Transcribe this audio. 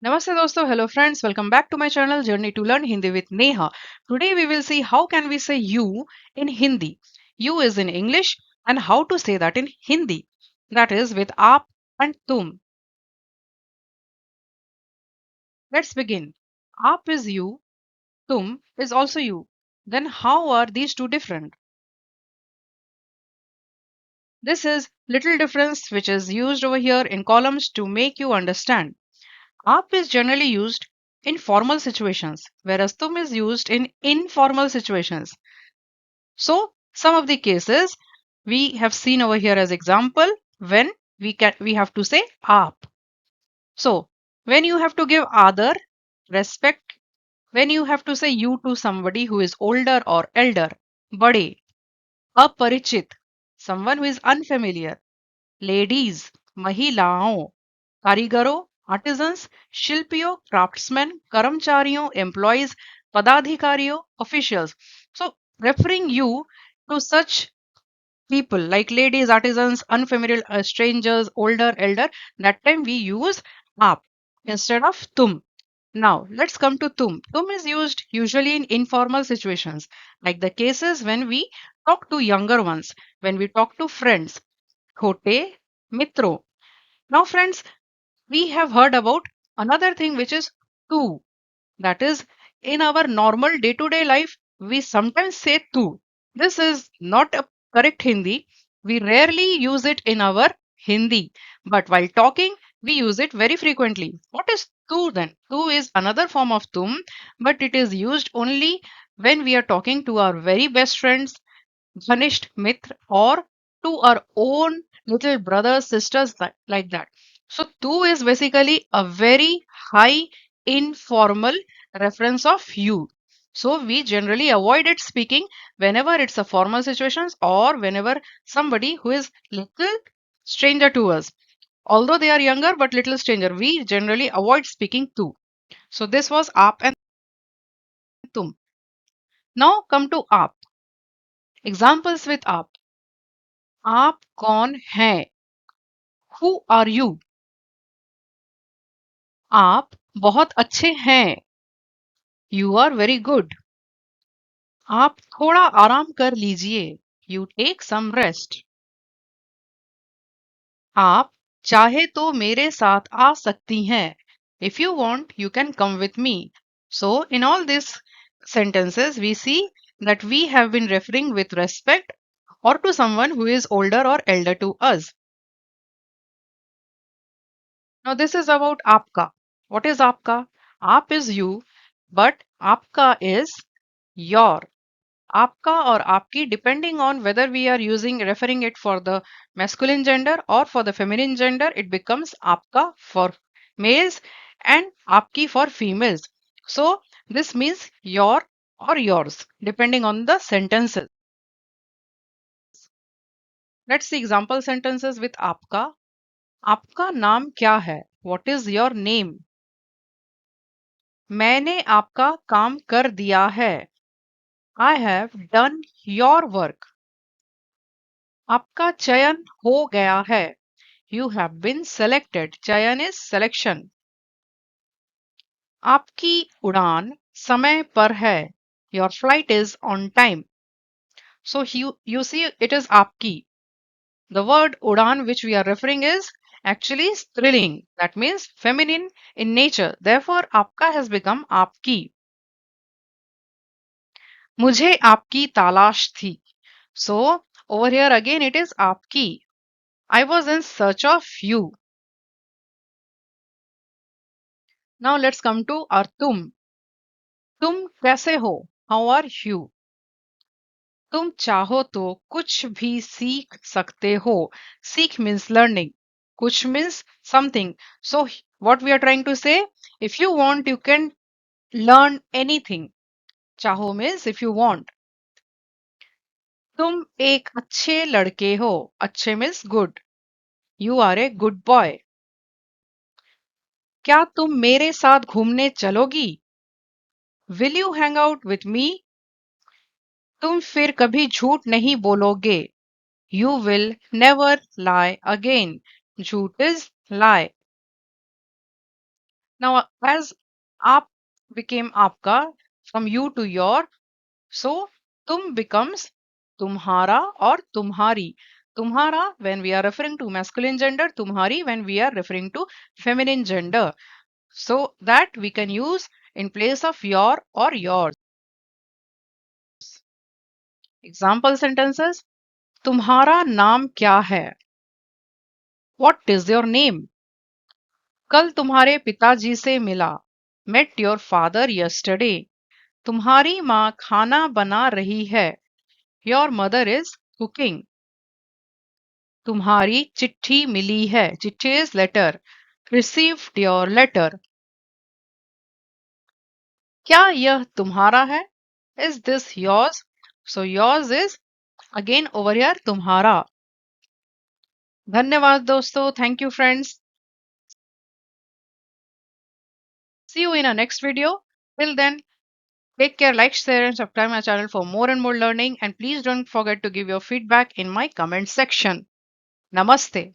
Namaste dosto, hello friends, welcome back to my channel Journey to Learn Hindi with Neha. Today we will see how can we say you in Hindi. You is in English and how to say that in Hindi. That is with aap and tum. Let's begin. Aap is you, tum is also you. Then how are these two different? This is little difference which is used over here in columns to make you understand. Aap is generally used in formal situations, whereas tum is used in informal situations. So some of the cases we have seen over here as example when we have to say aap. So when you have to give other respect, when you have to say you to somebody who is older or elder, bade, aparichit, someone who is unfamiliar, ladies, महिलाओं, कारीगरों, artisans, शिल्पियों, craftsmen, कर्मचारियों, employees, पदाधिकारियों, officials. So referring you to such people like ladies, artisans, unfamiliar strangers, older, elder, that time we use aap instead of tum. Now let's come to tum. Tum is used usually in informal situations, like the cases when we talk to younger ones, when we talk to friends, khote, mitro. Now friends, we have heard about another thing which is tu. That is, in our normal day to day life, we sometimes say tu. This is not a correct Hindi. We rarely use it in our Hindi. But while talking, we use it very frequently. What is tu then? Tu is another form of tum, but it is used only when we are talking to our very best friends, Ghanisht Mitra, or to our own little brothers, sisters, like that. So, tu is basically a very high informal reference of you. So, we generally avoid it speaking whenever it's a formal situations or whenever somebody who is little stranger to us. Although they are younger but little stranger, we generally avoid speaking tu. So, this was aap and tum. Now, come to aap. Examples with aap. आप कौन हैं? Who are you? आप बहुत अच्छे हैं. You are very good. आप थोड़ा आराम कर लीजिए. You take some rest. आप चाहे तो मेरे साथ आ सकती हैं. If you want, you can come with me. So, in all these sentences, we see that we have been referring with respect or to someone who is older or elder to us. Now, this is about aapka. What is aapka? Aap is you, but aapka is your. Aapka or aapki, depending on whether we are using referring it for the masculine gender or for the feminine gender, it becomes aapka for males and aapki for females. So, this means your or yours, depending on the sentences. Let's see example sentences with aapka. आपका नाम क्या है? What is your name? मैंने आपका काम कर दिया है. I have done your work. आपका चयन हो गया है. You have been selected. चयन is selection. आपकी उड़ान समय पर है. Your flight is on time. So you see it is आपकी. The word udan which we are referring is actually striling. That means feminine in nature. Therefore आपका has become आपकी. मुझे आपकी तलाश थी. So over here again it is आपकी. I was in search of you. Now let's come to our तुम. तुम कैसे हो? How are you? तुम चाहो तो कुछ भी सीख सकते हो. Seek means learning. कुछ means something. So what we are trying to say, if you want you can learn anything. चाहो means if you want. तुम एक अच्छे लड़के हो. अच्छे means good. You are a good boy. क्या तुम मेरे साथ घूमने चलोगी? Will you hang out with me? तुम फिर कभी झूठ नहीं बोलोगे. You will never lie again. झूठ is lie. Now, as आप became आपका, from you to your, so तुम becomes तुम्हारा or तुम्हारी. तुम्हारा when we are referring to masculine gender, तुम्हारी when we are referring to feminine gender. So that we can use in place of your or yours. Example sentences. तुम्हारा नाम क्या है? What is your name? कल तुम्हारे पिताजी से मिला. Met your father yesterday. तुम्हारी माँ खाना बना रही है. Your mother is cooking. तुम्हारी चिट्ठी मिली है. चिट्ठी is letter. Received your letter. क्या यह तुम्हारा है? Is this yours? So yours is again over here तुम्हारा. धन्यवाद दोस्तों. Thank you friends. See you in our next video. Till then, take care, like, share, and subscribe my channel for more and more learning. And please don't forget to give your feedback in my comment section. Namaste.